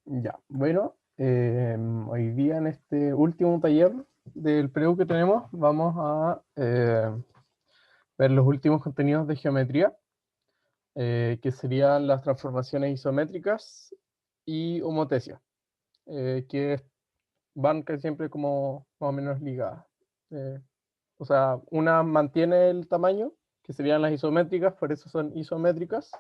Ya, bueno, hoy día en este último taller del preu que tenemos vamos a ver los últimos contenidos de geometría, que serían las transformaciones isométricas y homotecias, que van casi siempre como más o menos ligadas. Eh, o sea, una mantiene el tamaño, que serían las isométricas, por eso son isométricas,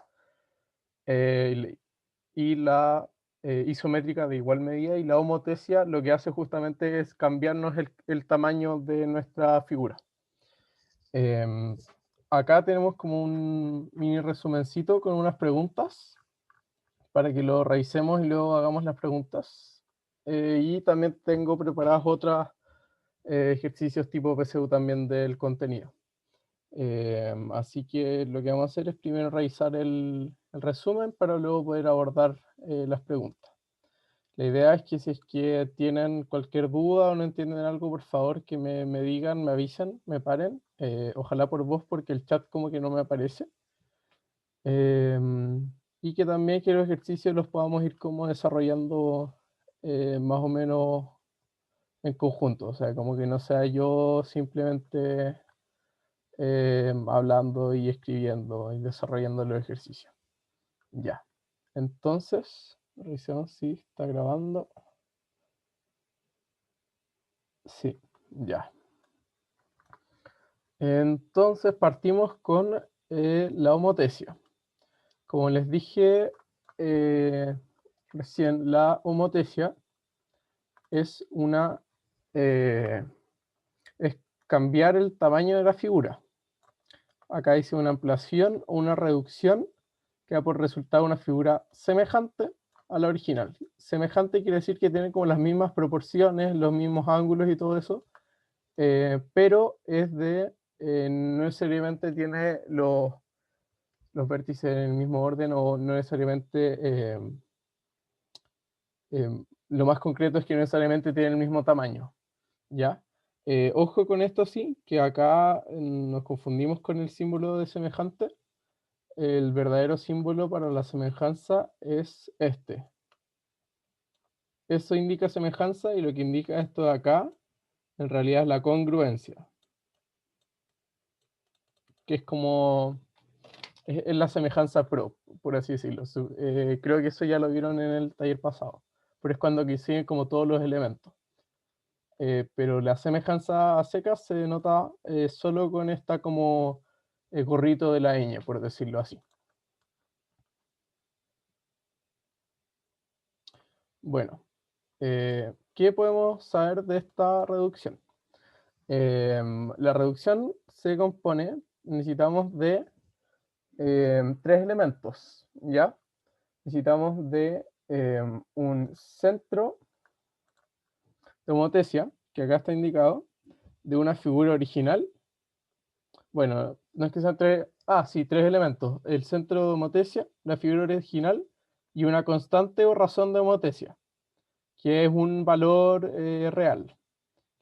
y la isométrica de igual medida, y la homotesia lo que hace justamente es cambiarnos el tamaño de nuestra figura. Em, Acá tenemos como un mini resumencito con unas preguntas para que lo revisemos y luego hagamos las preguntas. Y también tengo preparados otros ejercicios tipo PSU también del contenido. Así que lo que vamos a hacer es primero revisar el resumen para luego poder abordar las preguntas. La idea es que si es que tienen cualquier duda o no entienden algo, por favor que me digan, me avisen, me paren. Ojalá por voz porque el chat como que no me aparece. Y que también que los ejercicios los podamos ir como desarrollando más o menos en conjunto. O sea, como que no sea yo simplemente hablando y escribiendo y desarrollando los ejercicios. Ya. Entonces, revisemos si está grabando. Sí, ya. Entonces partimos con la homotesia. Como les dije recién, la homotesia es eh, es cambiar el tamaño de la figura. Acá dice una ampliación o una reducción que da por resultado una figura semejante a la original. Semejante quiere decir que tiene como las mismas proporciones, los mismos ángulos y todo eso, pero no necesariamente tiene los vértices en el mismo orden, o no necesariamente, lo más concreto es que no necesariamente tiene el mismo tamaño, ¿ya? Ojo con esto sí, que acá nos confundimos con el símbolo de semejante. El verdadero símbolo para la semejanza es este. Eso indica semejanza, y lo que indica esto de acá en realidad es la congruencia, que es como es la semejanza pro, por así decirlo. Creo que eso ya lo vieron en el taller pasado, pero es cuando coinciden como todos los elementos. Pero la semejanza a secas se denota solo con esta como gorrito de la ñ, por decirlo así. Bueno, ¿qué podemos saber de esta reducción? La reducción se compone, necesitamos de tres elementos, ¿ya? Necesitamos de un centro de homotesia, que acá está indicado, de una figura original. Bueno, no es que sean tres, sí, tres elementos: el centro de homotesia, la figura original y una constante o razón de homotesia, que es un valor real,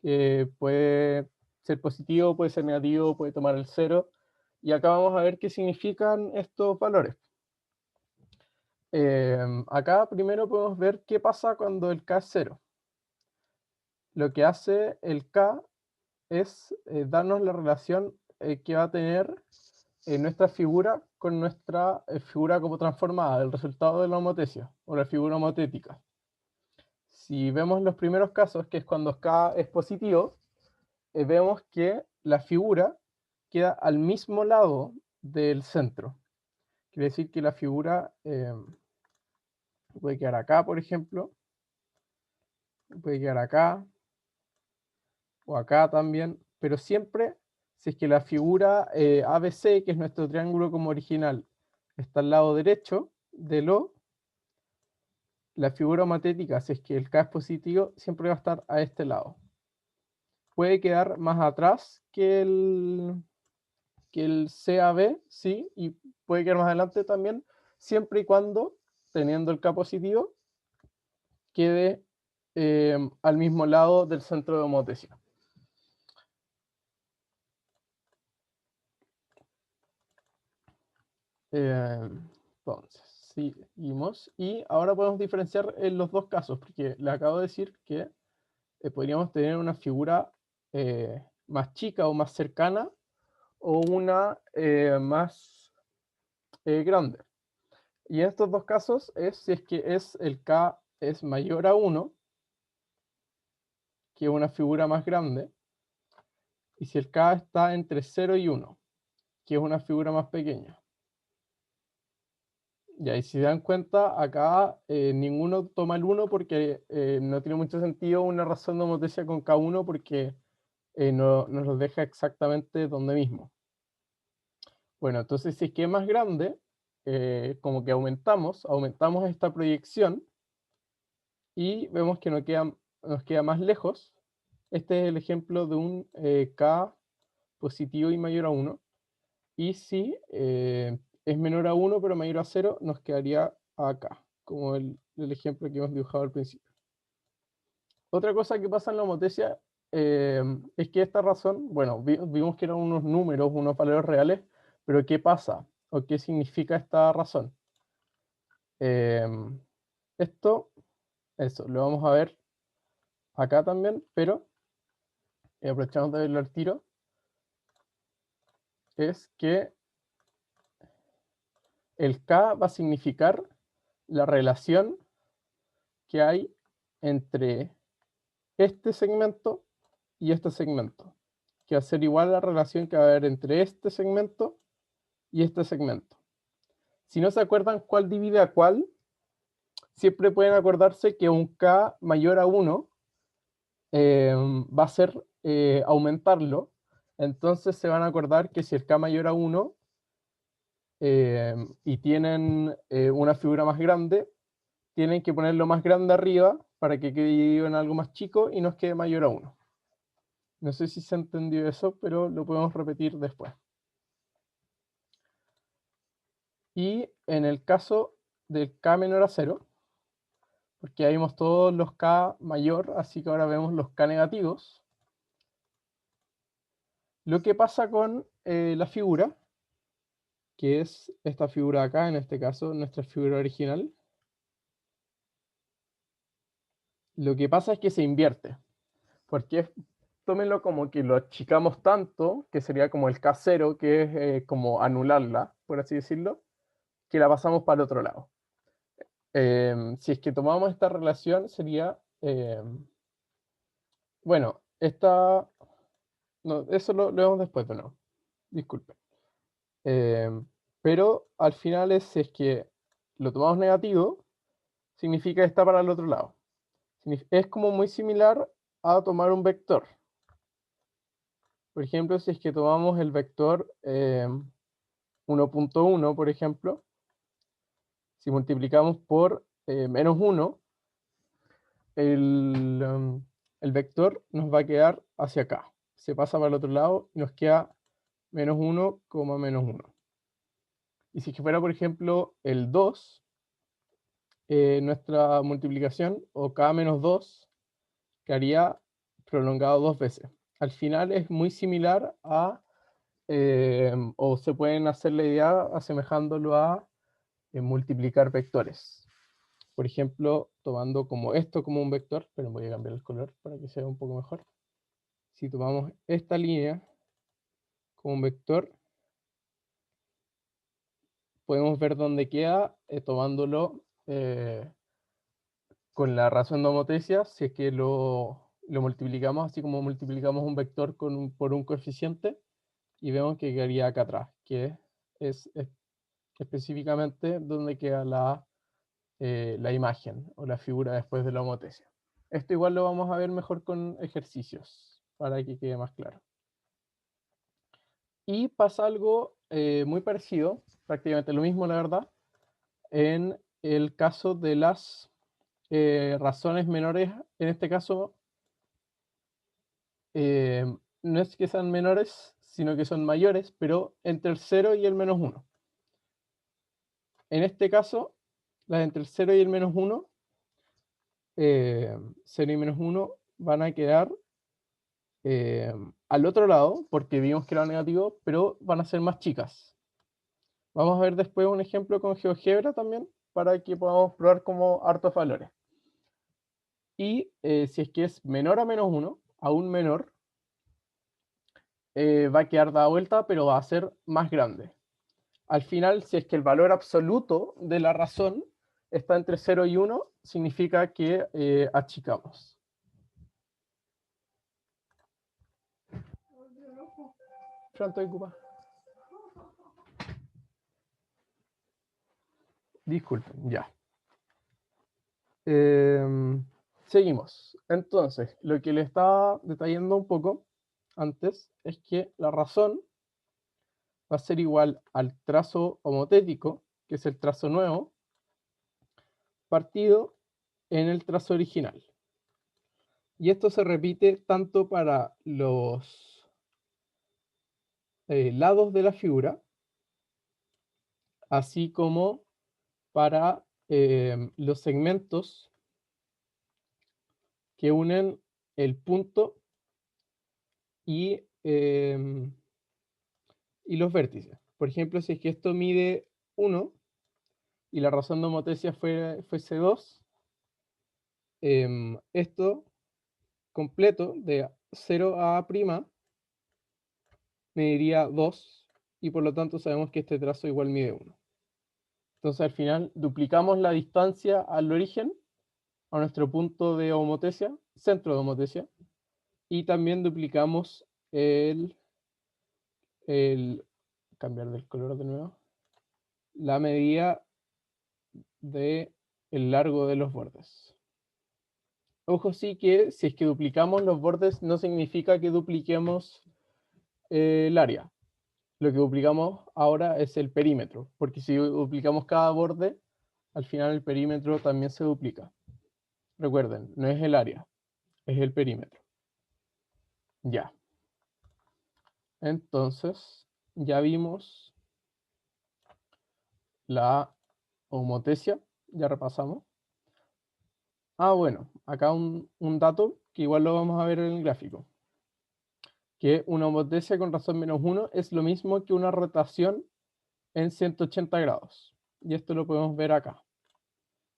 que puede ser positivo, puede ser negativo, puede tomar el cero. Y acá vamos a ver qué significan estos valores. Acá primero podemos ver qué pasa cuando el K es cero. Lo que hace el K es darnos la relación que va a tener nuestra figura con nuestra figura como transformada, el resultado de la homotesia o la figura homotética. Si vemos los primeros casos, que es cuando K es positivo, vemos que la figura queda al mismo lado del centro. Quiere decir que la figura puede quedar acá, por ejemplo, puede quedar acá o acá también, pero siempre, si es que la figura ABC, que es nuestro triángulo como original, está al lado derecho del O, la figura homotética, si es que el K es positivo, siempre va a estar a este lado. Puede quedar más atrás que el CAB, sí, y puede quedar más adelante también, siempre y cuando, teniendo el K positivo, quede al mismo lado del centro de homotesia. Entonces, seguimos. Y ahora podemos diferenciar en los dos casos, porque les acabo de decir que podríamos tener una figura más chica o más cercana o una más grande. Y en estos dos casos es si es que el K es mayor a 1, que es una figura más grande, y si el K está entre 0 y 1, que es una figura más pequeña. Ya, y si se dan cuenta, acá ninguno toma el 1 porque no tiene mucho sentido una razón de homotecia con K1 porque no nos lo deja exactamente donde mismo. Bueno, entonces si es que es más grande, como que aumentamos esta proyección y vemos que nos queda más lejos. Este es el ejemplo de un K positivo y mayor a 1. Y si es menor a 1 pero mayor a 0, nos quedaría acá, como el ejemplo que hemos dibujado al principio. Otra cosa que pasa en la homotecia es que esta razón, bueno, vimos que eran unos números, unos valores reales, pero ¿qué pasa? ¿O qué significa esta razón? Esto, eso, lo vamos a ver acá también, pero aprovechamos de verlo al tiro, es que el K va a significar la relación que hay entre este segmento y este segmento, que va a ser igual a la relación que va a haber entre este segmento y este segmento. Si no se acuerdan cuál divide a cuál, siempre pueden acordarse que un K mayor a 1 va a ser aumentarlo. Entonces se van a acordar que si el K mayor a 1 y tienen una figura más grande, tienen que ponerlo más grande arriba para que quede en algo más chico y nos quede mayor a 1. No sé si se entendió eso, pero lo podemos repetir después. Y en el caso del K menor a 0, porque ahí vimos todos los K mayor, así que ahora vemos los K negativos. Lo que pasa con la figura, que es esta figura acá, en este caso, nuestra figura original, lo que pasa es que se invierte, porque tómenlo como que lo achicamos tanto, que sería como el K0, que es como anularla, por así decirlo, que la pasamos para el otro lado. Si es que tomamos esta relación, sería, bueno, no, eso lo vemos después de nuevo, disculpen. Pero al final si es que lo tomamos negativo, significa que está para el otro lado. Es como muy similar a tomar un vector. Por ejemplo, si es que tomamos el vector 1.1, por ejemplo, si multiplicamos por menos 1, el vector nos va a quedar hacia acá. Se pasa para el otro lado y nos queda menos 1, menos 1. Y si fuera, por ejemplo, el 2, nuestra multiplicación, o k menos 2, quedaría prolongado dos veces. Al final es muy similar a, o se pueden hacer la idea asemejándolo a multiplicar vectores. Por ejemplo, tomando como esto como un vector, pero voy a cambiar el color para que sea un poco mejor. Si tomamos esta línea como un vector, podemos ver dónde queda tomándolo con la razón de homotecia, si es que lo multiplicamos, así como multiplicamos un vector por un coeficiente, y vemos que quedaría acá atrás, que es específicamente donde queda la imagen o la figura después de la homotecia. Esto igual lo vamos a ver mejor con ejercicios, para que quede más claro. Y pasa algo muy parecido, prácticamente lo mismo, la verdad, en el caso de las razones menores. En este caso, eh, no es que sean menores, sino que son mayores, pero entre el 0 y el menos 1. En este caso, las entre el 0 y el menos 1, 0 y menos 1 van a quedar al otro lado, porque vimos que era negativo, pero van a ser más chicas. Vamos a ver después un ejemplo con GeoGebra también, para que podamos probar como hartos valores. Y si es que es menor a -1, aún menor, va a quedar dada vuelta, pero va a ser más grande. Al final, si es que el valor absoluto de la razón está entre 0 y 1, significa que achicamos. Pronto, ocupa. Disculpen, ya. Seguimos. Entonces, lo que le estaba detallando un poco antes es que la razón va a ser igual al trazo homotético, que es el trazo nuevo, partido en el trazo original. Y esto se repite tanto para los lados de la figura, así como para los segmentos que unen el punto y los vértices. Por ejemplo, si es que esto mide 1 y la razón de homotesia fuese 2, esto completo de 0 a A' mediría 2 y por lo tanto sabemos que este trazo igual mide 1. Entonces al final duplicamos la distancia al origen, a nuestro punto de homotesia, centro de homotesia, y también duplicamos cambiar del color de nuevo, la medida de el largo de los bordes. Ojo sí que si es que duplicamos los bordes no significa que dupliquemos el área. Lo que duplicamos ahora es el perímetro, porque si duplicamos cada borde, al final el perímetro también se duplica. Recuerden, no es el área, es el perímetro. Ya. Entonces, ya vimos la homotesia, ya repasamos. Bueno, acá un dato que igual lo vamos a ver en el gráfico. Que una homotesia con razón -1 es lo mismo que una rotación en 180 grados. Y esto lo podemos ver acá.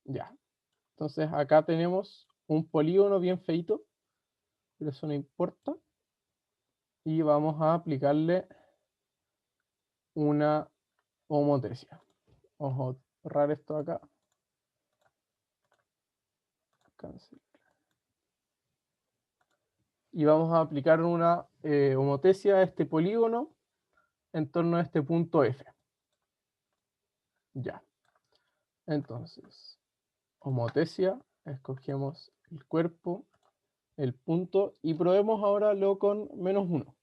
Ya. Entonces acá tenemos un polígono bien feito, pero eso no importa. Y vamos a aplicarle una homotesia. Vamos a borrar esto acá. Cancel. Y vamos a aplicar una homotesia a este polígono en torno a este punto F. Ya. Entonces, homotesia, escogemos el cuerpo, el punto, y probemos ahora lo con -1.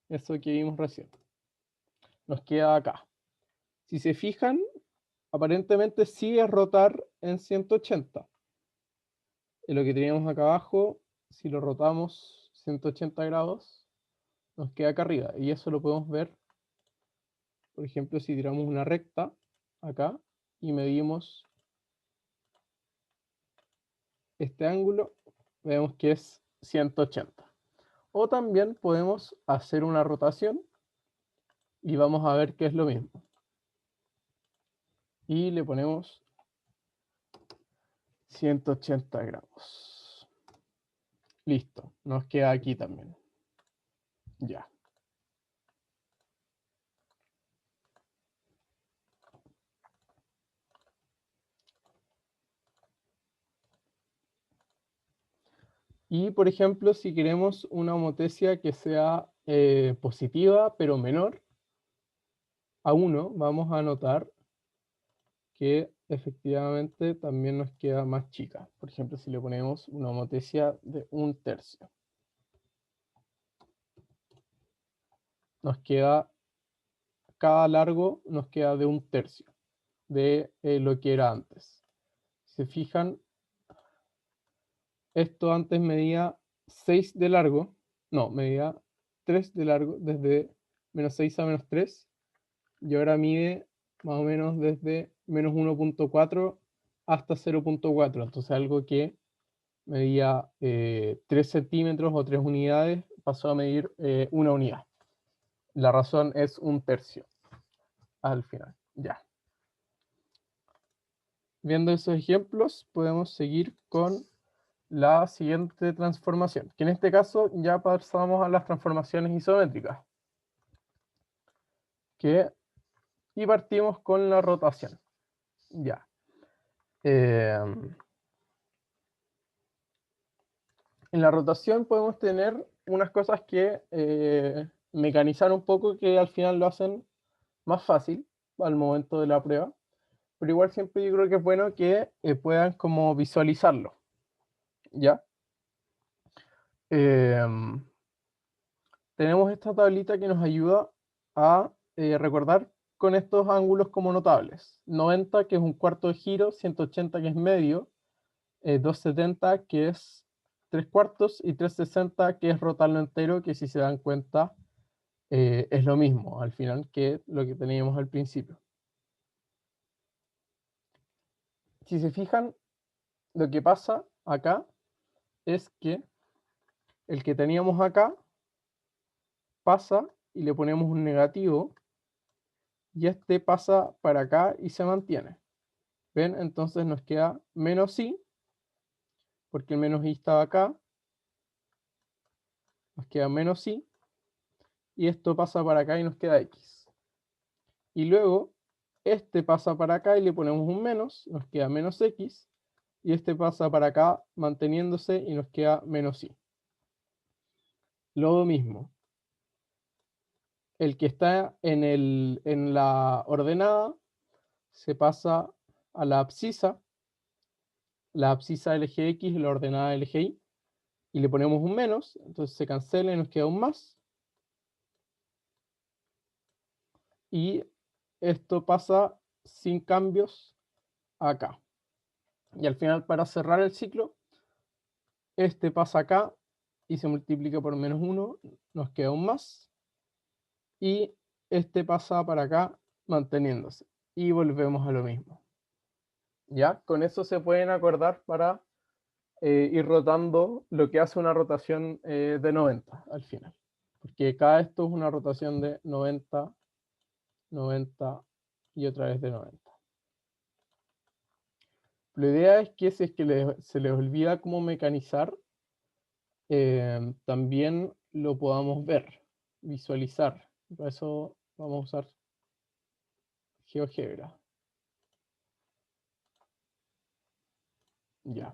Eso que vimos recién. Nos queda acá. Si se fijan, aparentemente sigue rotar en 180. Y lo que teníamos acá abajo, si lo rotamos 180 grados, nos queda acá arriba. Y eso lo podemos ver, por ejemplo, si tiramos una recta acá y medimos este ángulo, vemos que es 180. O también podemos hacer una rotación y vamos a ver qué es lo mismo. Y le ponemos 180 grados. Listo, nos queda aquí también. Ya. Y por ejemplo, si queremos una homotesia que sea positiva pero menor a 1, vamos a notar que efectivamente también nos queda más chica. Por ejemplo, si le ponemos una homotesia de 1/3. Nos queda, cada largo nos queda de 1/3 de lo que era antes. Si se fijan, esto antes medía 6 de largo, no, medía 3 de largo, desde -6 a -3, y ahora mide más o menos desde -1.4 hasta 0.4, entonces algo que medía 3 centímetros o 3 unidades pasó a medir 1 unidad. La razón es 1/3 al final, ya. viendo esos ejemplos, podemos seguir con la siguiente transformación, que en este caso ya pasamos a las transformaciones isométricas. Y partimos con la rotación. Ya. En la rotación podemos tener unas cosas que mecanizar un poco, que al final lo hacen más fácil al momento de la prueba, pero igual siempre yo creo que es bueno que puedan como visualizarlo, ¿ya? Tenemos esta tablita que nos ayuda a recordar con estos ángulos como notables. 90, que es un cuarto de giro, 180, que es medio, 270, que es 3/4, y 360, que es rotarlo entero, que si se dan cuenta es lo mismo al final que lo que teníamos al principio. Si se fijan, lo que pasa acá es que el que teníamos acá pasa y le ponemos un negativo, y este pasa para acá y se mantiene. ¿Ven? Entonces nos queda menos i, porque el menos i estaba acá, nos queda menos i, y esto pasa para acá y nos queda x. Y luego este pasa para acá y le ponemos un menos, nos queda menos x, y este pasa para acá manteniéndose y nos queda menos i. Lo mismo, el que está en la ordenada se pasa a la abscisa del eje x y la ordenada del eje y, y le ponemos un menos, entonces se cancela y nos queda un más. Y esto pasa sin cambios acá. Y al final, para cerrar el ciclo, este pasa acá y se multiplica por menos 1, nos queda un más. Y este pasa para acá manteniéndose. Y volvemos a lo mismo. ¿Ya? Con eso se pueden acordar para ir rotando lo que hace una rotación de 90 al final. Porque cada esto es una rotación de 90, 90 y otra vez de 90. La idea es que si es que se les olvida cómo mecanizar, también lo podamos ver, visualizar. Para eso vamos a usar GeoGebra. Ya.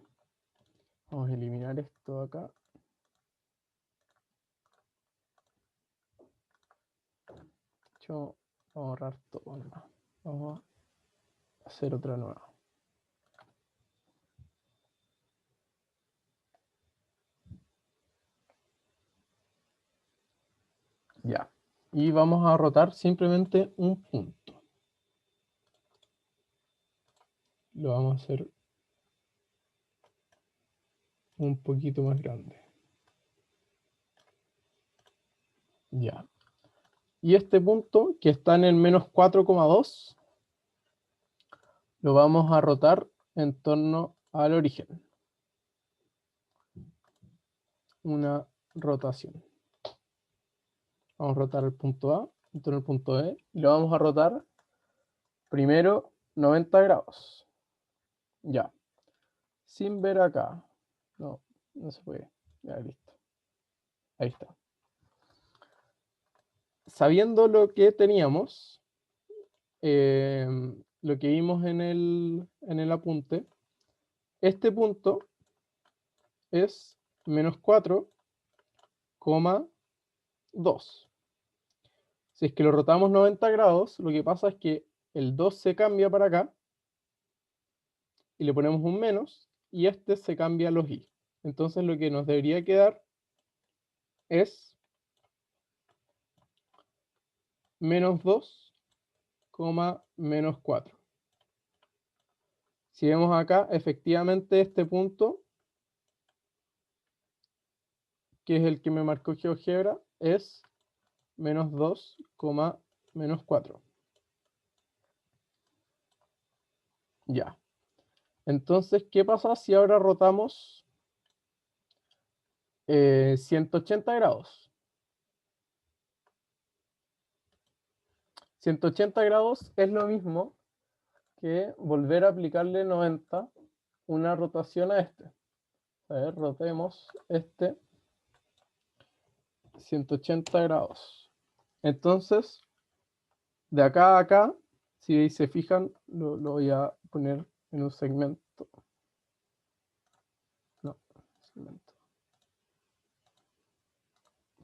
Vamos a eliminar esto de acá. Vamos a borrar todo. ¿No? Vamos a hacer otra nueva. Ya. Y vamos a rotar simplemente un punto. Lo vamos a hacer un poquito más grande. Ya. Y este punto, que está en el menos 4,2, lo vamos a rotar en torno al origen. Una rotación. Vamos a rotar el punto A en torno al punto E, y lo vamos a rotar primero 90 grados. Ya. Sin ver acá. No, no se puede. Ya, listo. Ahí está. Sabiendo lo que teníamos, lo que vimos en el apunte, este punto es menos 4,2. Si es que lo rotamos 90 grados, lo que pasa es que el 2 se cambia para acá y le ponemos un menos, y este se cambia a los i. Entonces lo que nos debería quedar es menos 2, menos 4. Si vemos acá, efectivamente este punto, que es el que me marcó GeoGebra, es menos 2, menos 4. Ya. Entonces, ¿qué pasa si ahora rotamos 180 grados? 180 grados es lo mismo que volver a aplicarle 90 una rotación a este. A ver, rotemos este 180 grados. Entonces, de acá a acá, si se fijan, lo voy a poner en un segmento. No, segmento.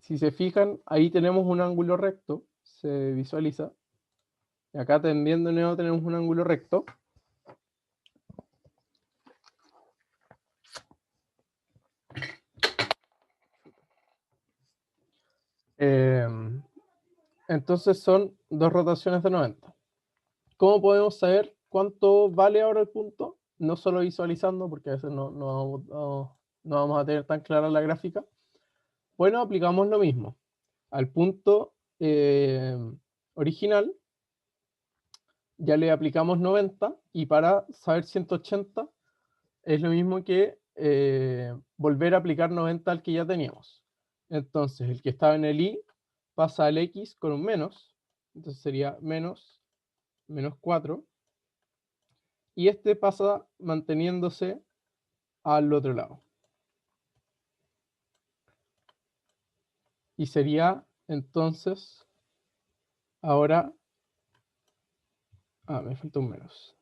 Si se fijan, ahí tenemos un ángulo recto, se visualiza. Y acá también de nuevo tenemos un ángulo recto. Entonces son dos rotaciones de 90. ¿Cómo podemos saber cuánto vale ahora el punto? No solo visualizando, porque a veces no vamos a tener tan clara la gráfica. Bueno, aplicamos lo mismo. Al punto original ya le aplicamos 90 y para saber 180 es lo mismo que volver a aplicar 90 al que ya teníamos. Entonces el que estaba en el i pasa al x con un menos, entonces sería menos 4, y este pasa manteniéndose al otro lado. Y sería entonces, ahora, me falta un menos.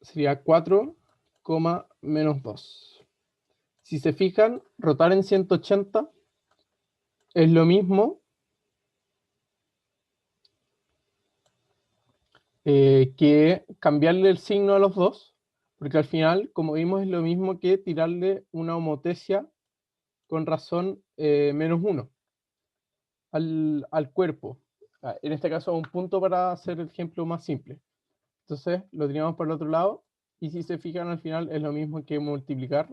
Sería 4, menos 2. Si se fijan, rotar en 180 es lo mismo que cambiarle el signo a los dos, porque al final, como vimos, es lo mismo que tirarle una homotesia con razón menos 1 al cuerpo. En este caso, un punto para hacer el ejemplo más simple. Entonces, lo tiramos por el otro lado, y si se fijan, al final es lo mismo que multiplicar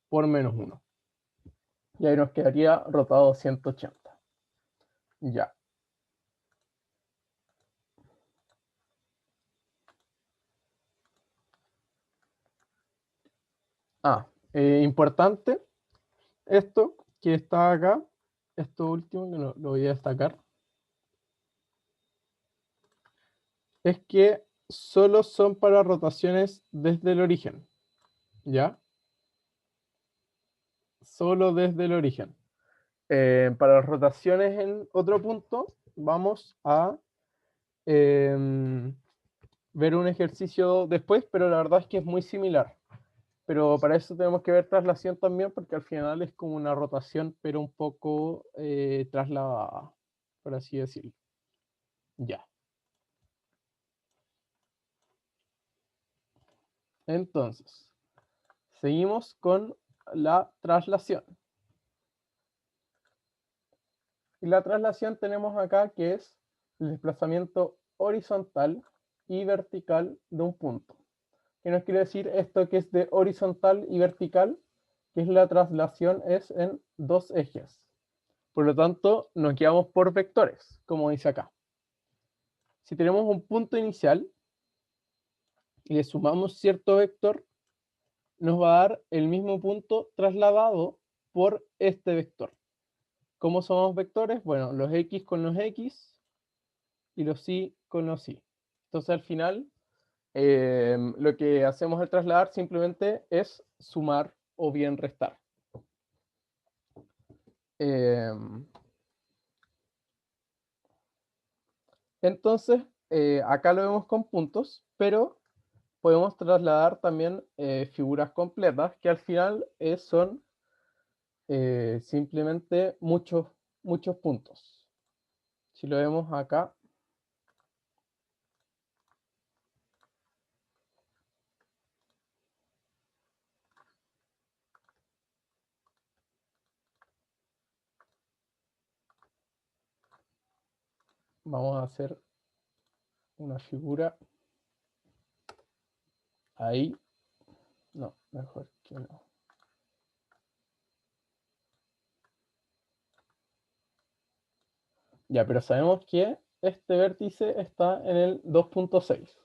por menos 1. Y ahí nos quedaría rotado 180. Ya. Importante, esto que está acá, esto último que lo voy a destacar, es que solo son para rotaciones desde el origen, ¿ya? Solo desde el origen. Para las rotaciones en otro punto, vamos a ver un ejercicio después, pero la verdad es que es muy similar. Pero para eso tenemos que ver traslación también, porque al final es como una rotación, pero un poco trasladada, por así decirlo. Ya. Entonces, seguimos con la traslación. Y la traslación tenemos acá que es el desplazamiento horizontal y vertical de un punto. ¿Qué nos quiere decir esto que es de horizontal y vertical? Que es la traslación es en dos ejes. Por lo tanto, nos guiamos por vectores, como dice acá. Si tenemos un punto inicial y le sumamos cierto vector, nos va a dar el mismo punto trasladado por este vector. ¿Cómo somos vectores? Bueno, los x con los x y los y con los y. Entonces al final lo que hacemos al trasladar simplemente es sumar o bien restar. Entonces acá lo vemos con puntos, pero podemos trasladar también figuras completas que al final son simplemente muchos puntos. Si lo vemos acá, vamos a hacer una figura ahí. No, mejor que no. Ya, pero sabemos que este vértice está en el 2.6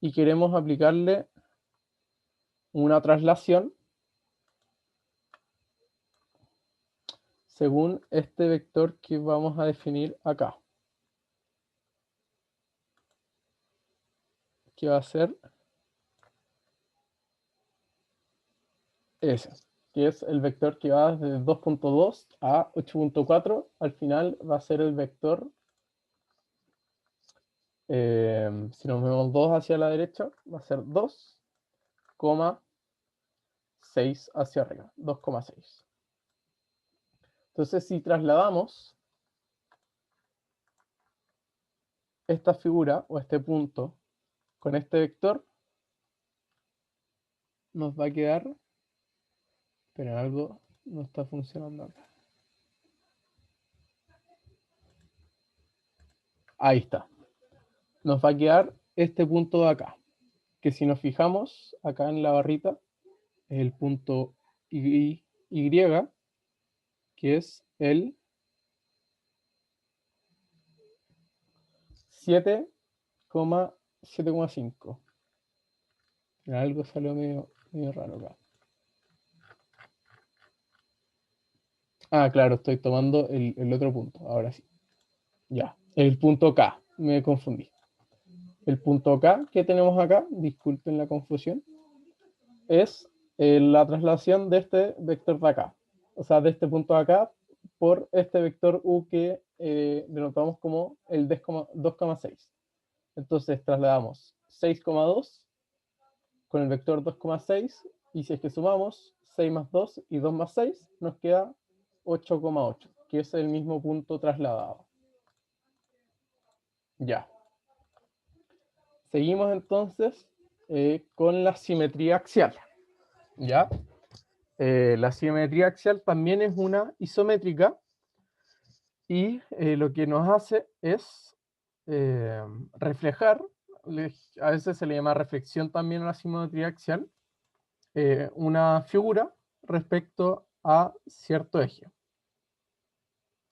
y queremos aplicarle una traslación según este vector que vamos a definir acá. que va a ser ese, que es el vector que va desde 2.2 a 8.4. Al final va a ser el vector, si nos movemos 2 hacia la derecha, va a ser 2,6 hacia arriba, 2,6. Entonces, si trasladamos esta figura o este punto con este vector, nos va a quedar, pero algo no está funcionando acá. Ahí está. Nos va a quedar este punto de acá, que si nos fijamos acá en la barrita, es el punto Y, que es el 7,5. Algo salió medio raro acá. Ah, claro, estoy tomando el otro punto, ahora sí. Ya, el punto K, me confundí. El punto K que tenemos acá, disculpen la confusión, es la traslación de este vector de acá. O sea, de este punto de acá por este vector U que denotamos como el 2,6. Entonces trasladamos 6,2 con el vector 2,6 y si es que sumamos 6 más 2 y 2 más 6 nos queda 8,8, que es el mismo punto trasladado. Ya. Seguimos entonces con la simetría axial. ¿Ya? La simetría axial también es una isométrica y lo que nos hace es reflejar, a veces se le llama reflexión también a la simetría axial, una figura respecto a cierto eje.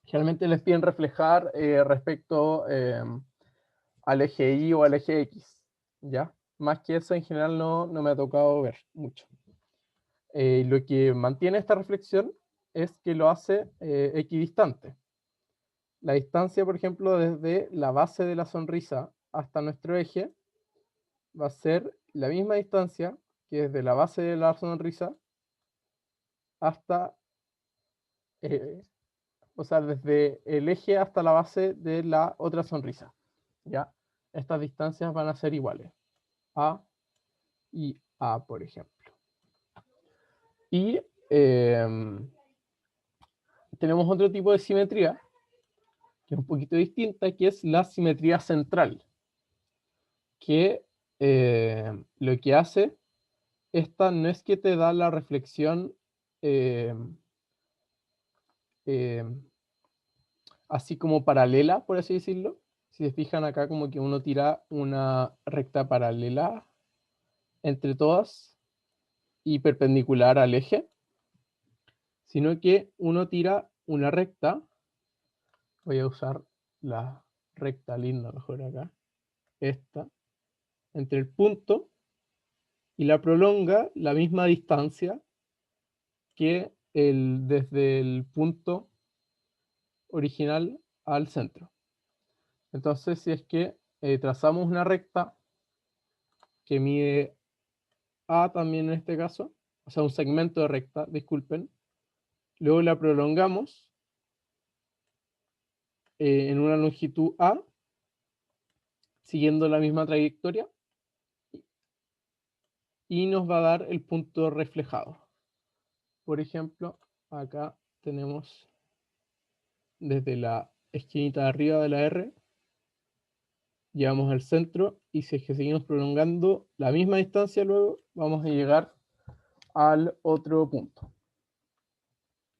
Generalmente les piden reflejar respecto al eje Y o al eje X, ¿ya? Más que eso en general no me ha tocado ver mucho. Lo que mantiene esta reflexión es que lo hace equidistante. La distancia, por ejemplo, desde la base de la sonrisa hasta nuestro eje va a ser la misma distancia que desde la base de la sonrisa hasta, o sea, desde el eje hasta la base de la otra sonrisa. ¿Ya? Estas distancias van a ser iguales. A y A, por ejemplo. Y tenemos otro tipo de simetría, que es un poquito distinta, que es la simetría central. Que lo que hace, esta no es que te da la reflexión eh, eh, así como paralela, por así decirlo. Si se fijan acá, como que uno tira una recta paralela entre todas y perpendicular al eje, sino que uno tira una recta. Voy a usar la recta linda mejor acá, esta, entre el punto y la prolonga la misma distancia que desde el punto original al centro. Entonces, si es que trazamos una recta que mide A también en este caso, o sea, un segmento de recta, disculpen, luego la prolongamos en una longitud A, siguiendo la misma trayectoria, y nos va a dar el punto reflejado. Por ejemplo, acá tenemos desde la esquinita de arriba de la R, llegamos al centro y si es que seguimos prolongando la misma distancia luego, vamos a llegar al otro punto.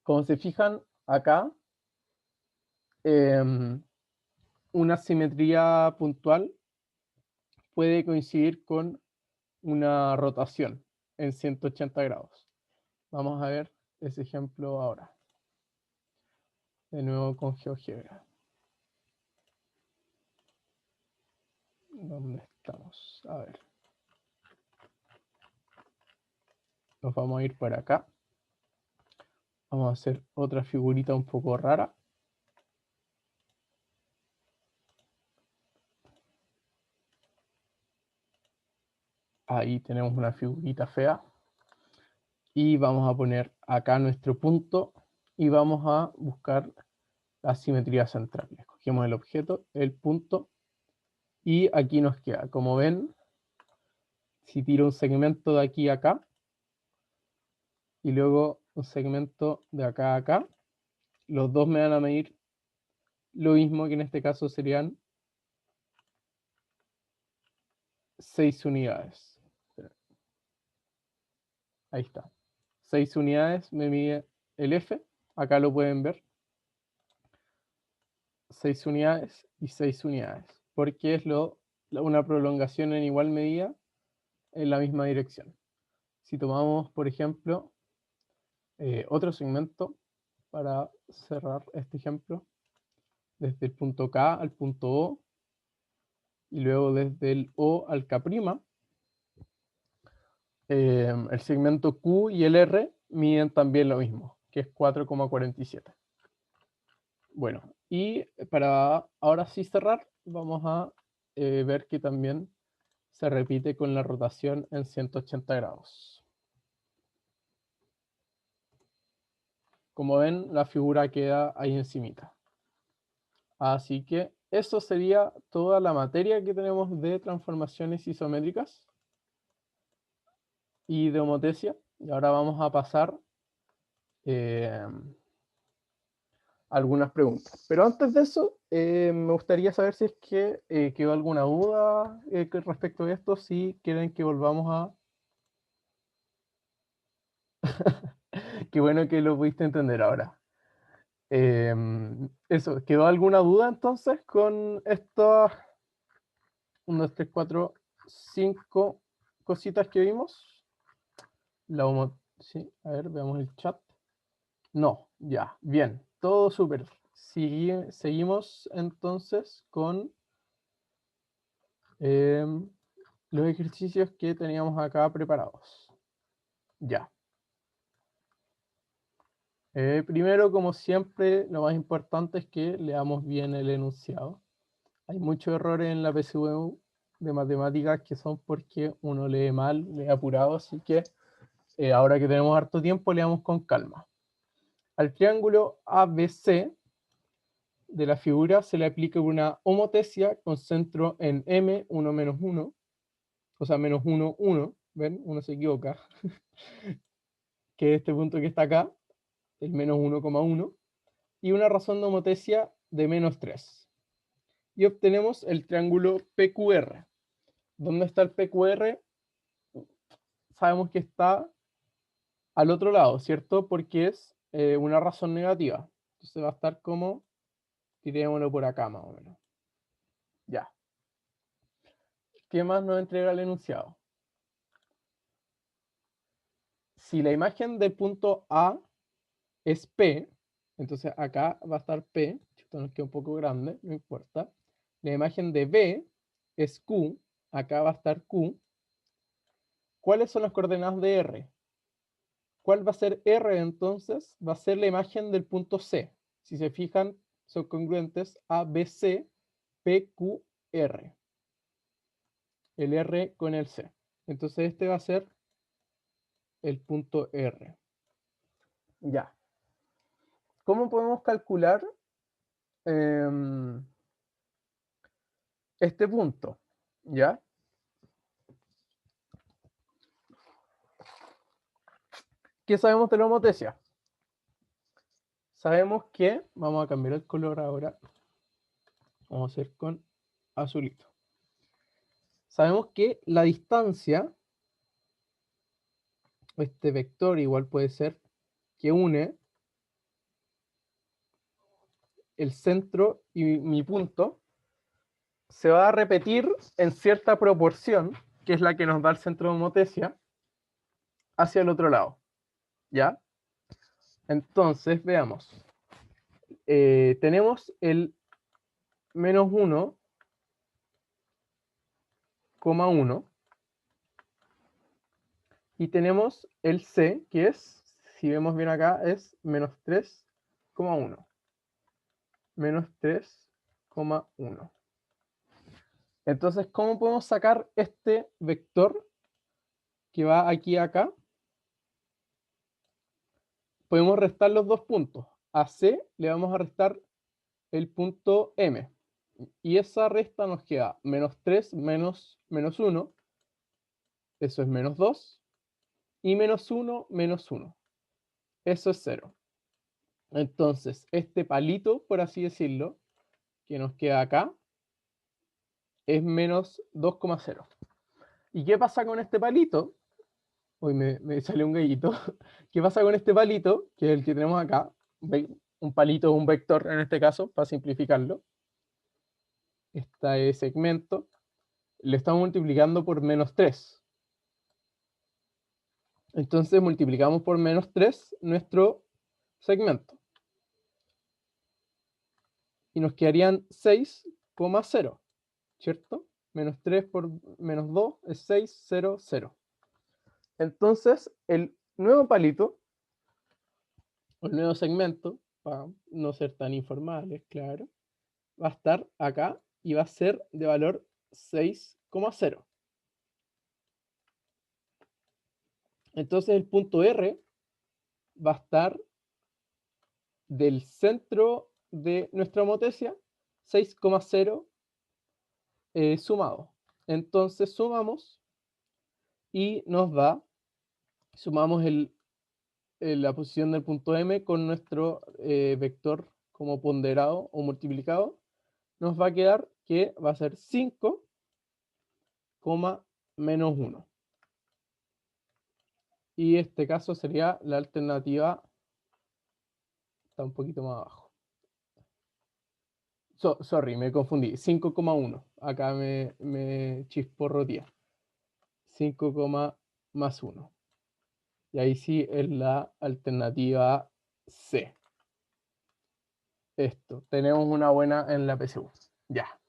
Como se fijan acá, una simetría puntual puede coincidir con una rotación en 180 grados. Vamos a ver ese ejemplo ahora. De nuevo con GeoGebra. ¿Dónde estamos? A ver. Nos vamos a ir para acá. Vamos a hacer otra figurita un poco rara. Ahí tenemos una figurita fea. Y vamos a poner acá nuestro punto y vamos a buscar la simetría central. Escogemos el objeto, el punto, y aquí nos queda. Como ven, si tiro un segmento de aquí a acá, y luego un segmento de acá a acá, los dos me van a medir lo mismo, que en este caso serían 6 unidades. Ahí está. 6 unidades me mide el F, acá lo pueden ver. 6 unidades y 6 unidades, porque es una prolongación en igual medida en la misma dirección. Si tomamos, por ejemplo, otro segmento para cerrar este ejemplo, desde el punto K al punto O, y luego desde el O al K', el segmento Q y el R miden también lo mismo, que es 4,47. Bueno, y para ahora sí cerrar, vamos a ver que también se repite con la rotación en 180 grados. Como ven, la figura queda ahí encimita. Así que eso sería toda la materia que tenemos de transformaciones isométricas y de homotecia. Y ahora vamos a pasar a algunas preguntas. Pero antes de eso, me gustaría saber si es que quedó alguna duda respecto a esto, si quieren que volvamos a... Qué bueno que lo pudiste entender ahora. Eso, ¿quedó alguna duda entonces con estas 1, 2, 3, 4, 5 cositas que vimos? Sí, a ver, veamos el chat. No, ya, bien, todo súper. Seguimos entonces con los ejercicios que teníamos acá preparados. Ya. Primero, como siempre, lo más importante es que leamos bien el enunciado. Hay muchos errores en la PSU de matemáticas que son porque uno lee mal, lee apurado, así que ahora que tenemos harto tiempo, leamos con calma. Al triángulo ABC de la figura se le aplica una homotecia con centro en M, 1 menos 1, o sea, menos 1, 1, ¿ven? Uno se equivoca, que es este punto que está acá, el menos 1,1, y una razón de homotecia de menos 3. Y obtenemos el triángulo PQR. ¿Dónde está el PQR? Sabemos que está al otro lado, ¿cierto? Porque es una razón negativa. Entonces va a estar como, tirémoslo por acá más o menos. Ya. ¿Qué más nos entrega el enunciado? Si la imagen del punto A es P, entonces acá va a estar P, esto nos queda un poco grande, no importa. La imagen de B es Q, acá va a estar Q. ¿Cuáles son las coordenadas de R? ¿Cuál va a ser R entonces? Va a ser la imagen del punto C. Si se fijan, son congruentes A, B, C, P, Q, R. El R con el C. Entonces este va a ser el punto R. Ya. ¿Cómo podemos calcular este punto? ¿Ya? ¿Qué sabemos de la homotecia? Sabemos que, vamos a cambiar el color ahora, vamos a hacer con azulito. Sabemos que la distancia, este vector igual puede ser, que une el centro y mi punto, se va a repetir en cierta proporción, que es la que nos da el centro de homotecia, hacia el otro lado. ¿Ya? Entonces, veamos. Tenemos el menos 1,1 y tenemos el C, que es, si vemos bien acá, es menos 3,1. Menos 3,1. Entonces, ¿cómo podemos sacar este vector que va aquí a acá, podemos restar los dos puntos. A C le vamos a restar el punto M. Y esa resta nos queda menos 3 menos 1. Eso es menos 2. Y menos 1 menos 1. Eso es 0. Entonces, este palito, por así decirlo, que nos queda acá, es menos 2,0. ¿Y qué pasa con este palito? Hoy me salió un gallito. ¿Qué pasa con este palito, que es el que tenemos acá? Un palito es un vector en este caso, para simplificarlo. Este segmento le estamos multiplicando por menos 3. Entonces multiplicamos por menos 3 nuestro segmento. Y nos quedarían 6,0, ¿cierto? Menos 3 por menos 2 es 6, 0, 0. Entonces, el nuevo palito, o el nuevo segmento, para no ser tan informales, claro, va a estar acá y va a ser de valor 6,0. Entonces el punto R va a estar del centro de nuestra homotesia 6,0 sumado. Entonces sumamos y nos da, sumamos la posición del punto M con nuestro vector como ponderado o multiplicado, nos va a quedar que va a ser 5, menos 1. Y este caso sería la alternativa, está un poquito más abajo. Sorry, me confundí. 5,1. Acá me chisporroteé. 5, más 1. Y ahí sí es la alternativa C. Esto. Tenemos una buena en la PSU. Ya.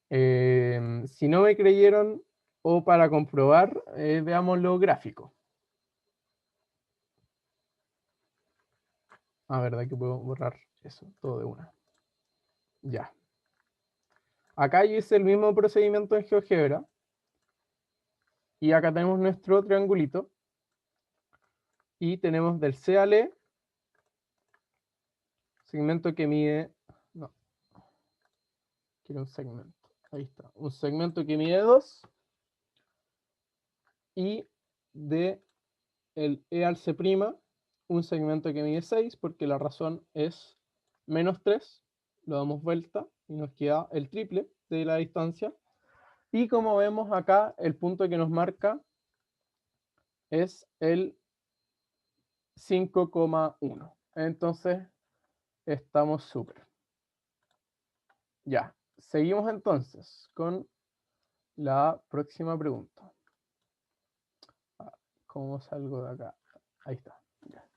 Si no me creyeron o para comprobar, veamos lo gráfico. Verdad que puedo borrar eso todo de una. Ya. Acá yo hice el mismo procedimiento en GeoGebra. Y acá tenemos nuestro triangulito. Y tenemos del C al E, segmento que mide, no, quiero un segmento, ahí está, un segmento que mide 2, y de el E al C', un segmento que mide 6, porque la razón es menos 3, lo damos vuelta y nos queda el triple de la distancia. Y como vemos acá, el punto que nos marca es el 5,1. Entonces, estamos súper. Ya, seguimos entonces con la próxima pregunta. ¿Cómo salgo de acá? Ahí está. Ya.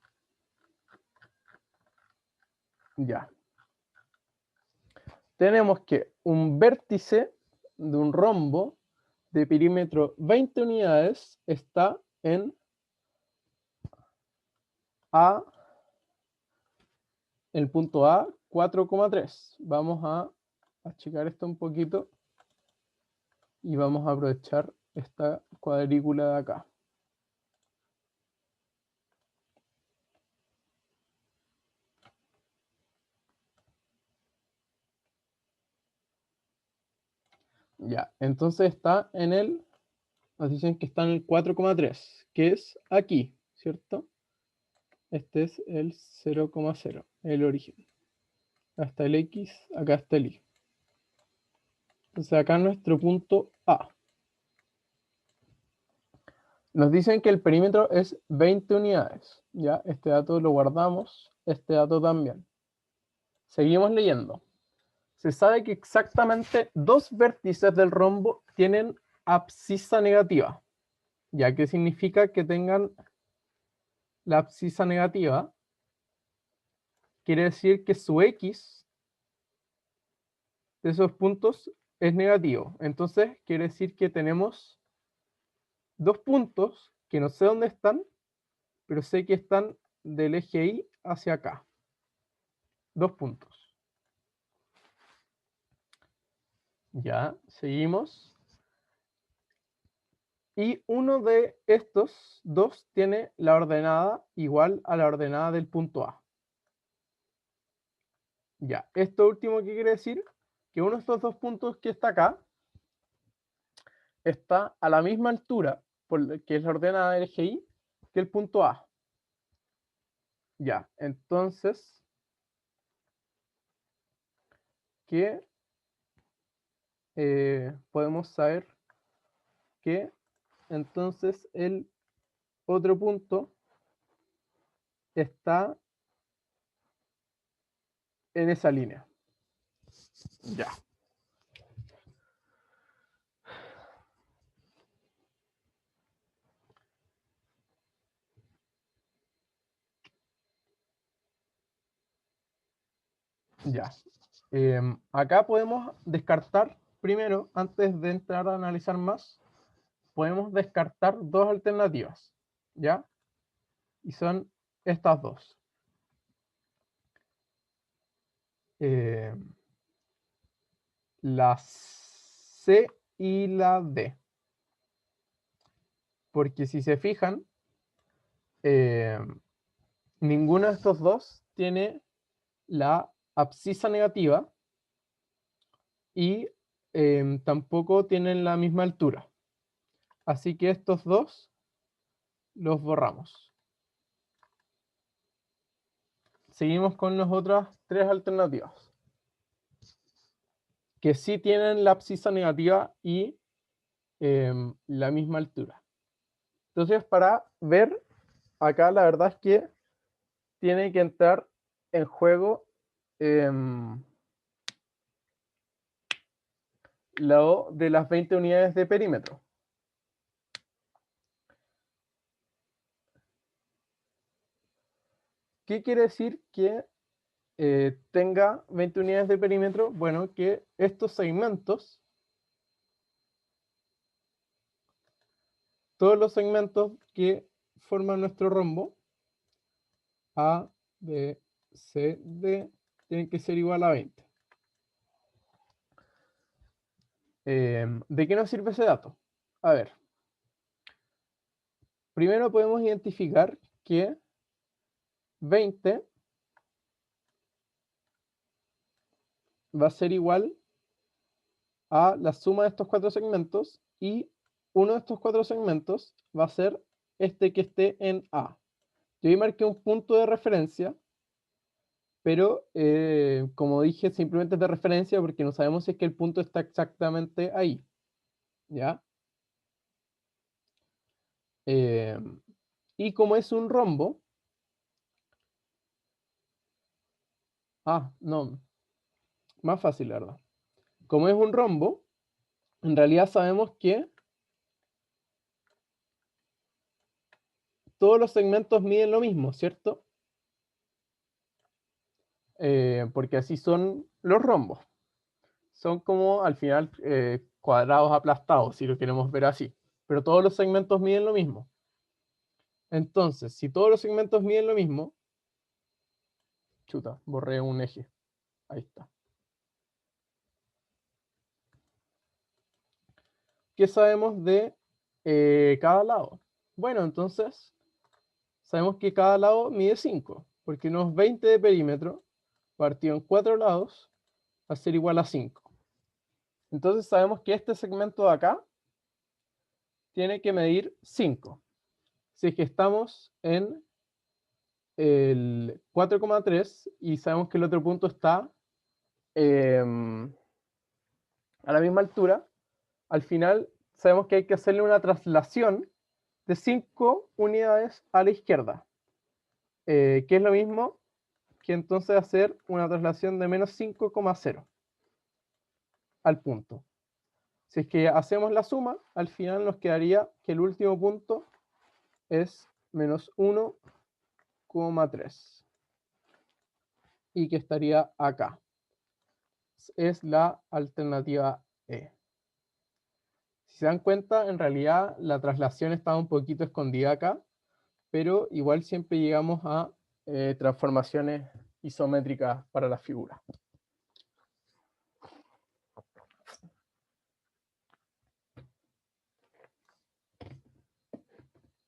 Ya. Tenemos que un vértice de un rombo de perímetro 20 unidades está en A, el punto A 4,3. Vamos a achicar esto un poquito y vamos a aprovechar esta cuadrícula de acá. Ya, entonces está en el, nos dicen que está en el 4,3, que es aquí, ¿cierto? Este es el 0,0, el origen. Acá está el X, acá está el Y. Entonces acá nuestro punto A. Nos dicen que el perímetro es 20 unidades. Ya, este dato lo guardamos, este dato también. Seguimos leyendo. Se sabe que exactamente dos vértices del rombo tienen abscisa negativa. ¿Ya qué significa que tengan la abscisa negativa? Quiere decir que su X de esos puntos es negativo. Entonces quiere decir que tenemos dos puntos que no sé dónde están, pero sé que están del eje Y hacia acá. Dos puntos. Ya, seguimos. Y uno de estos dos tiene la ordenada igual a la ordenada del punto A. Ya, esto último, ¿qué quiere decir? Que uno de estos dos puntos que está acá está a la misma altura, que es la ordenada del eje Y, que el punto A. Ya, entonces, ¿qué podemos saber? Que entonces el otro punto está en esa línea. Ya. Ya. Acá podemos descartar, primero, antes de entrar a analizar más, podemos descartar dos alternativas, ¿ya? Y son estas dos. La C y la D. Porque si se fijan, ninguno de estos dos tiene la abscisa negativa y tampoco tienen la misma altura. Así que estos dos los borramos. Seguimos con las otras tres alternativas, que sí tienen la abscisa negativa y la misma altura. Entonces, para ver, acá la verdad es que tiene que entrar en juego lo de las 20 unidades de perímetro. ¿Qué quiere decir que tenga 20 unidades de perímetro? Bueno, que estos segmentos, todos los segmentos que forman nuestro rombo, A, B, C, D, tienen que ser igual a 20. ¿De qué nos sirve ese dato? A ver, primero podemos identificar que 20 va a ser igual a la suma de estos cuatro segmentos y uno de estos cuatro segmentos va a ser este que esté en A. Yo ahí marqué un punto de referencia, pero como dije, simplemente es de referencia porque no sabemos si es que el punto está exactamente ahí. ¿Ya? Y como es un rombo, no, más fácil, la verdad. Como es un rombo, en realidad sabemos que todos los segmentos miden lo mismo, ¿cierto? Porque así son los rombos. Son como al final cuadrados aplastados, si lo queremos ver así. Pero todos los segmentos miden lo mismo. Entonces, si todos los segmentos miden lo mismo, chuta, borré un eje. Ahí está. ¿Qué sabemos de cada lado? Bueno, entonces sabemos que cada lado mide 5, porque unos 20 de perímetro partido en 4 lados va a ser igual a 5. Entonces sabemos que este segmento de acá tiene que medir 5. Si es que estamos en el 4,3 y sabemos que el otro punto está a la misma altura, al final sabemos que hay que hacerle una traslación de 5 unidades a la izquierda, que es lo mismo que entonces hacer una traslación de menos 5,0 al punto. Si es que hacemos la suma, al final nos quedaría que el último punto es menos 1,3 y que estaría acá. Es la alternativa E. Si se dan cuenta, en realidad la traslación estaba un poquito escondida acá, pero igual siempre llegamos a transformaciones isométricas para la figura.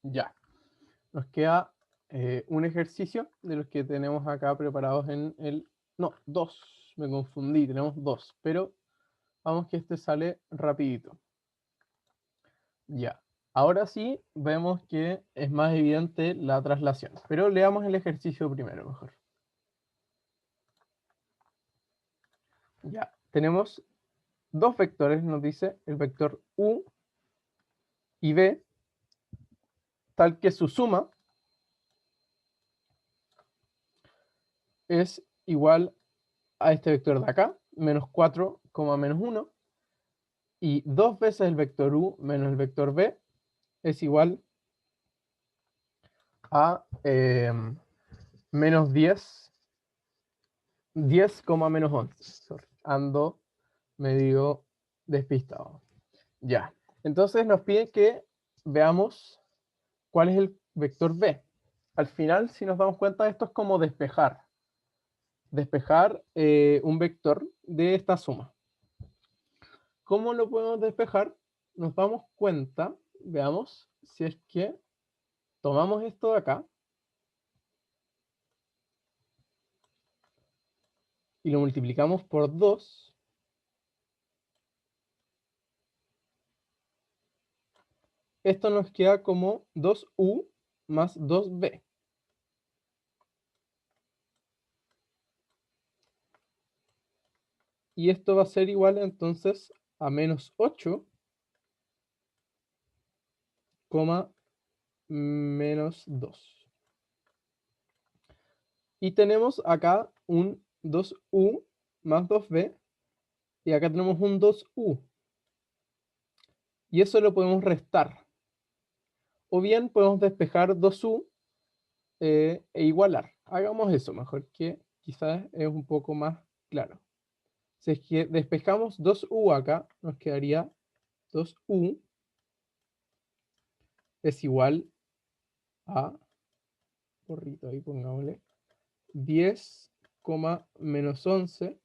Ya. Nos queda un ejercicio de los que tenemos acá preparados en el... No, dos. Me confundí, tenemos dos. Pero vamos que este sale rapidito. Ya. Ahora sí vemos que es más evidente la traslación. Pero leamos el ejercicio primero, mejor. Ya. Tenemos dos vectores, nos dice el vector u y v, tal que su suma es igual a este vector de acá, menos 4, menos 1, y dos veces el vector u menos el vector v es igual a menos 10, 10, menos 11. Sorry, ando medio despistado. Ya, entonces nos pide que veamos cuál es el vector v. Al final, si nos damos cuenta, esto es como despejar un vector de esta suma. ¿Cómo lo podemos despejar? Nos damos cuenta, veamos, si es que tomamos esto de acá y lo multiplicamos por 2, esto nos queda como 2u más 2b. Y esto va a ser igual entonces a menos 8, menos 2. Y tenemos acá un 2u más 2b, y acá tenemos un 2u. Y eso lo podemos restar. O bien podemos despejar 2u e igualar. Hagamos eso mejor, que quizás es un poco más claro. Si es que despejamos 2u acá, nos quedaría 2u es igual a, porrito ahí pongámosle, 10, menos 11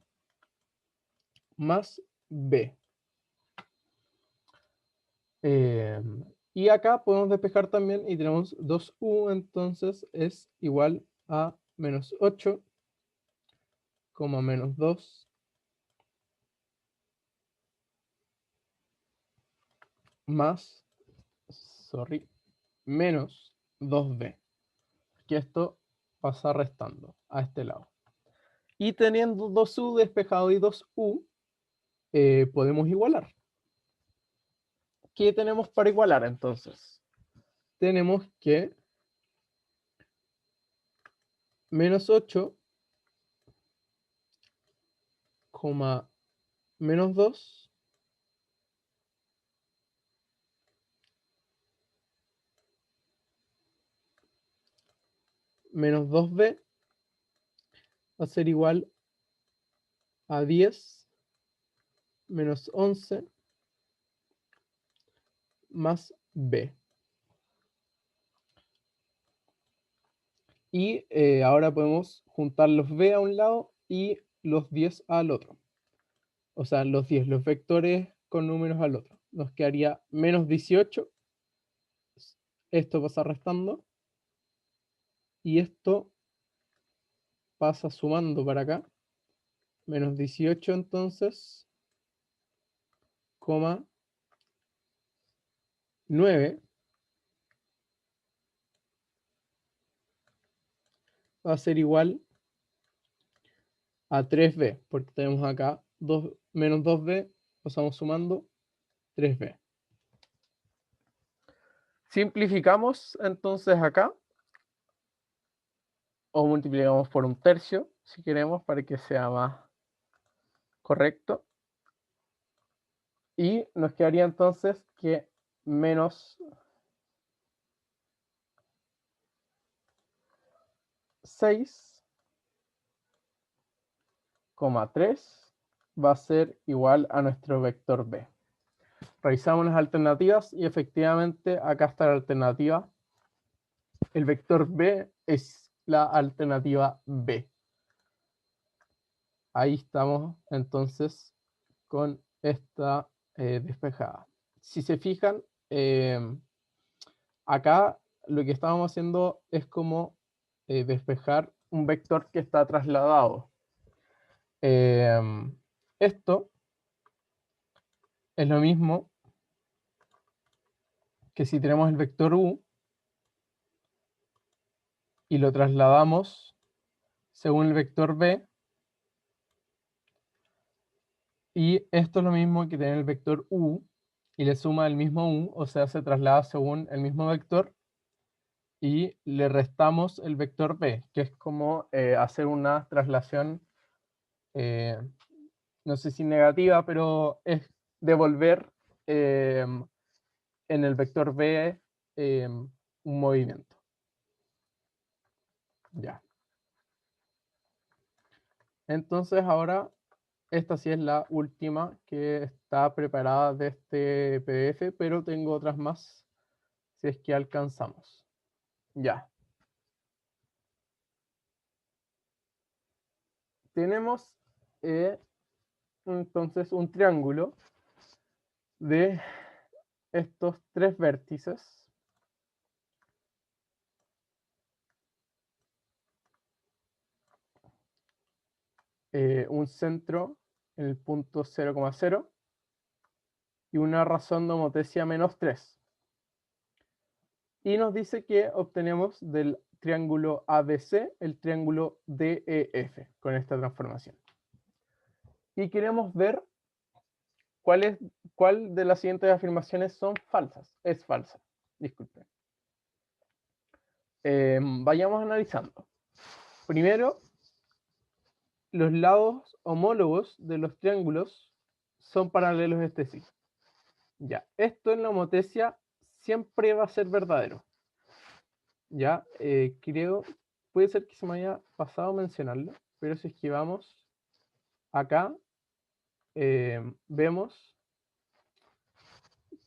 más b. Y acá podemos despejar también y tenemos 2u, entonces es igual a menos 8, menos 2 más, menos 2b. Que esto pasa restando a este lado. Y teniendo 2u despejado y 2u, podemos igualar. ¿Qué tenemos para igualar entonces? Tenemos que menos 8, menos 2 menos 2b va a ser igual a 10 menos 11 más b. Y ahora podemos juntar los b a un lado y los 10 al otro. O sea, los 10, los vectores con números al otro. Nos quedaría menos 18. Esto pasa restando. Y esto pasa sumando para acá. Menos 18 entonces, 9 va a ser igual a 3b, porque tenemos acá menos 2b, pasamos sumando 3b. Simplificamos entonces acá, o multiplicamos por un tercio, si queremos, para que sea más correcto. Y nos quedaría entonces que menos 6,3 va a ser igual a nuestro vector b. Revisamos las alternativas y efectivamente acá está la alternativa. El vector b es la alternativa b. Ahí estamos entonces con esta despejada. Si se fijan, acá lo que estábamos haciendo es como despejar un vector que está trasladado. Esto es lo mismo que si tenemos el vector u y lo trasladamos según el vector b, y esto es lo mismo que tener el vector u y le suma el mismo u, o sea, se traslada según el mismo vector, y le restamos el vector b, que es como hacer una traslación, no sé si negativa, pero es devolver en el vector b un movimiento. Ya. Entonces ahora, esta sí es la última que está preparada de este PDF, pero tengo otras más si es que alcanzamos. Ya. Tenemos entonces un triángulo de estos tres vértices. Un centro en el punto 0,0 y una razón de homotesia -3. Y nos dice que obtenemos del triángulo ABC el triángulo DEF con esta transformación. Y queremos ver cuál de las siguientes afirmaciones son falsas. Es falsa, disculpen. Vayamos analizando. Primero, los lados homólogos de los triángulos son paralelos entre sí. Ya, esto en la homotesia siempre va a ser verdadero. Ya, creo, puede ser que se me haya pasado mencionarlo, pero si es que vamos acá, vemos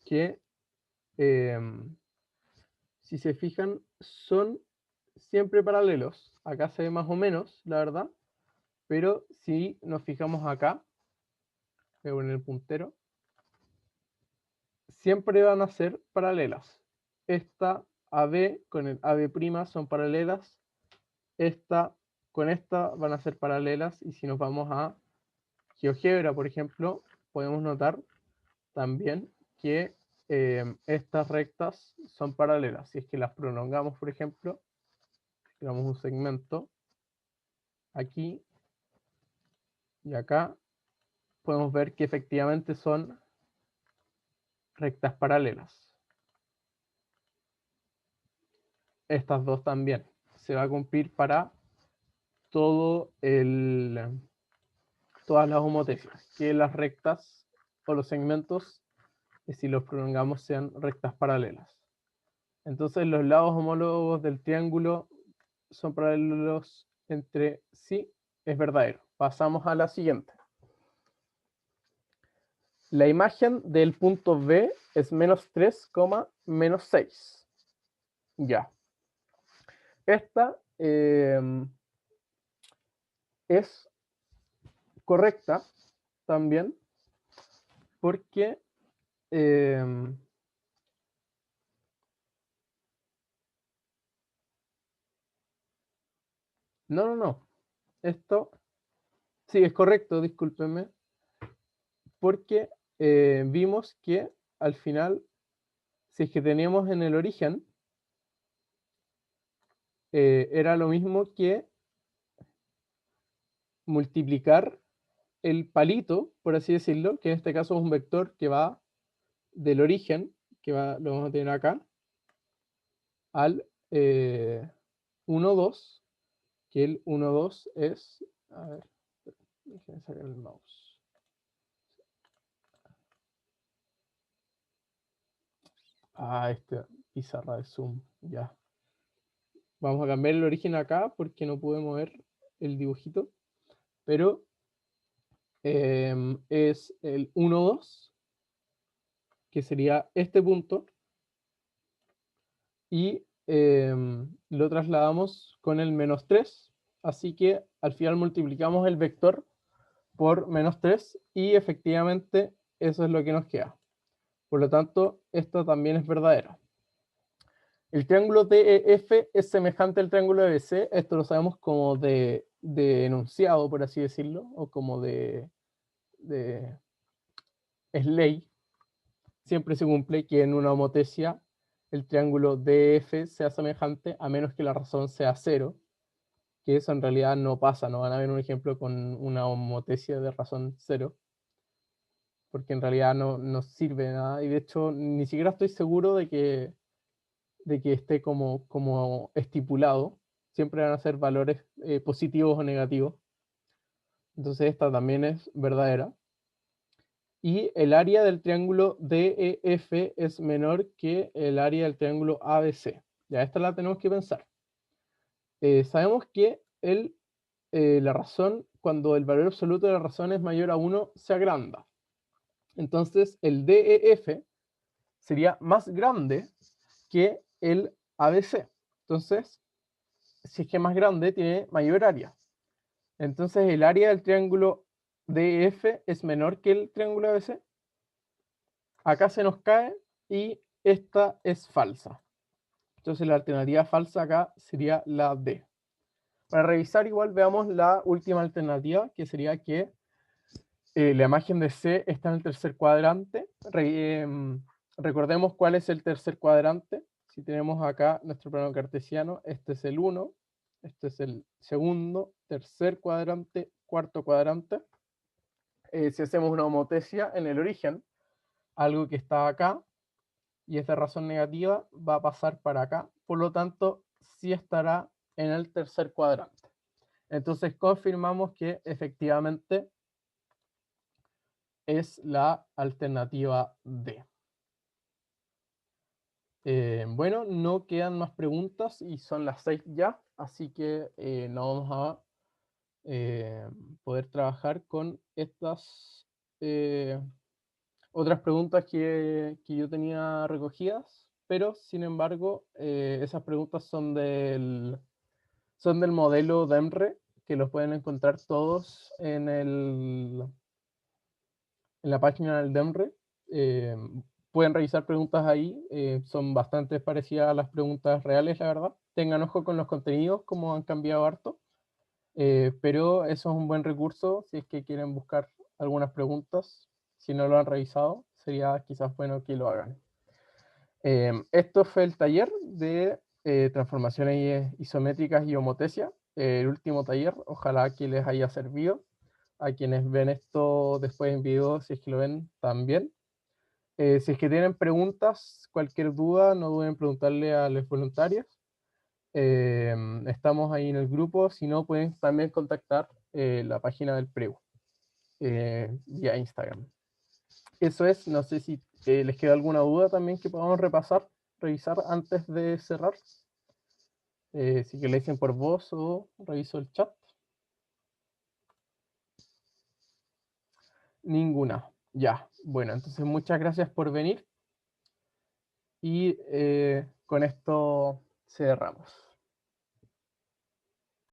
que si se fijan, son siempre paralelos. Acá se ve más o menos, la verdad, pero si nos fijamos acá, en el puntero, siempre van a ser paralelas. Esta AB con el AB' son paralelas, esta con esta van a ser paralelas, y si nos vamos a GeoGebra, por ejemplo, podemos notar también que estas rectas son paralelas. Si es que las prolongamos, por ejemplo, creamos un segmento aquí y acá, podemos ver que efectivamente son rectas paralelas. Estas dos también. Se va a cumplir para todo todas las homotecias, que las rectas o los segmentos, si los prolongamos, sean rectas paralelas. Entonces los lados homólogos del triángulo son paralelos entre sí, es verdadero. Pasamos a la siguiente. La imagen del punto B es -3, -6. Ya. Esta es correcta también porque no. Esto sí es correcto, discúlpenme, porque vimos que al final, si es que teníamos en el origen, era lo mismo que multiplicar el palito, por así decirlo, que en este caso es un vector que va del origen, lo vamos a tener acá, al 1, 2, que el 1, 2 es, a ver, déjenme sacar el mouse. Esta pizarra de Zoom, ya. Vamos a cambiar el origen acá porque no pude mover el dibujito, pero es el 1, 2, que sería este punto, y lo trasladamos con el -3, así que al final multiplicamos el vector por -3 y efectivamente eso es lo que nos queda. Por lo tanto, esto también es verdadero. El triángulo DEF es semejante al triángulo ABC. Esto lo sabemos como de enunciado, por así decirlo, o como es ley. Siempre se cumple que en una homotecia el triángulo DF sea semejante a menos que la razón sea cero, que eso en realidad no pasa. No van a ver un ejemplo con una homotecia de razón cero, porque en realidad no sirve de nada. Y de hecho, ni siquiera estoy seguro de que esté como estipulado. Siempre van a ser valores positivos o negativos. Entonces esta también es verdadera. Y el área del triángulo DEF es menor que el área del triángulo ABC. Ya esta la tenemos que pensar. Sabemos que la razón, cuando el valor absoluto de la razón es mayor a 1, se agranda. Entonces el DEF sería más grande que el ABC. Entonces, si es que es más grande, tiene mayor área. Entonces el área del triángulo DEF es menor que el triángulo ABC. Acá se nos cae y esta es falsa. Entonces la alternativa falsa acá sería la D. Para revisar igual veamos la última alternativa, que sería que la imagen de C está en el tercer cuadrante. Recordemos cuál es el tercer cuadrante. Si tenemos acá nuestro plano cartesiano, este es el 1, este es el segundo, tercer cuadrante, cuarto cuadrante. Si hacemos una homotecia en el origen, algo que está acá y es de razón negativa, va a pasar para acá. Por lo tanto, sí estará en el tercer cuadrante. Entonces confirmamos que efectivamente es la alternativa D. Bueno, no quedan más preguntas y son las 6 ya, así que no vamos a poder trabajar con estas otras preguntas que yo tenía recogidas, pero sin embargo, esas preguntas son del modelo DEMRE, que los pueden encontrar todos en la página del DEMRE. Pueden revisar preguntas ahí, son bastante parecidas a las preguntas reales, la verdad. Tengan ojo con los contenidos, como han cambiado harto, pero eso es un buen recurso si es que quieren buscar algunas preguntas. Si no lo han revisado, sería quizás bueno que lo hagan. Esto fue el taller de transformaciones isométricas y homotecia, el último taller. Ojalá que les haya servido. A quienes ven esto después en video, si es que lo ven también. Si es que tienen preguntas, cualquier duda, no duden en preguntarle a los voluntarios. Estamos ahí en el grupo, si no pueden también contactar la página del PREU vía Instagram. Eso es, no sé si les queda alguna duda también que podamos revisar antes de cerrar. Si que le dicen por voz o reviso el chat. Ninguna. Ya, bueno, entonces muchas gracias por venir y con esto cerramos.